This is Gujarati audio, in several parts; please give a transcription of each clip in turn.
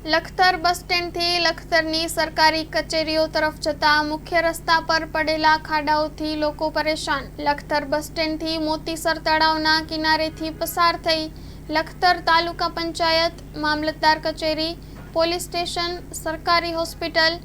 લખતર બસ સ્ટેન્ડથી લખતરની સરકારી કચેરીઓ તરફ જતા મુખ્ય રસ્તા પર પડેલા ખાડાઓથી લોકો પરેશાન। લખતર બસ સ્ટેન્ડથી મોતીસર તળાવના કિનારેથી પસાર થઈ લખતર તાલુકા પંચાયત, મામલતદાર કચેરી, પોલીસ સ્ટેશન, સરકારી હોસ્પિટલ,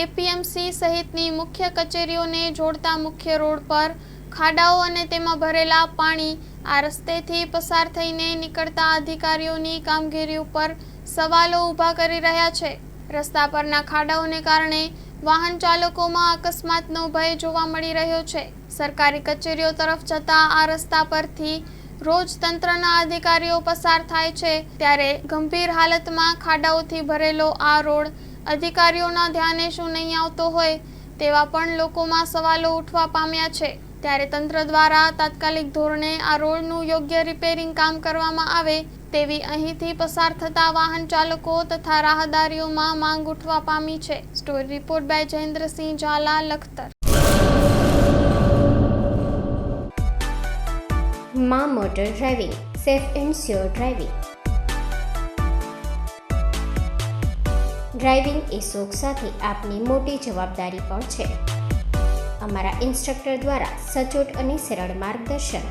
એપીએમસી સહિતની મુખ્ય કચેરીઓને જોડતા મુખ્ય રોડ પર ખાડાઓ અને તેમાં ભરેલા પાણી આ રસ્તેથી પસાર થઈને નીકળતા અધિકારીઓની કામગીરી ઉપર સવાલો ઊભા કરી રહ્યા છે। રસ્તા પરના ખાડાઓને કારણે વાહન ચાલકોમાં અકસ્માતનો ભય જોવા મળી રહ્યો છે। સરકારી કચેરીઓ તરફ જતા આ રસ્તા પરથી રોજ તંત્રના અધિકારીઓ પસાર થાય છે, ત્યારે ગંભીર હાલતમાં ખાડાઓથી ભરેલો આ રોડ અધિકારીઓના ધ્યાને શું નહીં આવતો હોય તેવા પણ લોકોમાં સવાલો ઉઠવા પામ્યા છે। ત્યારે તંત્ર દ્વારા તાત્કાલિક ધોરણે આ રોડનું યોગ્ય રિપેરિંગ કામ કરવામાં આવે તેવી અહીંથી પસાર થતા વાહન ચાલકો તથા રાહદારીઓમાં માંગ ઉઠવા પામી છે। Story report by Jayendrasinh Zala, Lakhtar. માં motor driving, safe and sure driving. Driving એ શોખ સાથે આપની મોટી જવાબદારી પણ છે। અમારા ઇન્સ્ટ્રક્ટર દ્વારા સચોટ અને સરળ માર્ગદર્શન।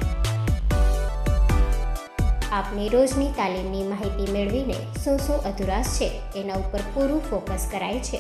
આપની રોજની તાલીમની માહિતી મેળવીને શું અધુરાશ છે એના ઉપર પૂરું ફોકસ કરાય છે।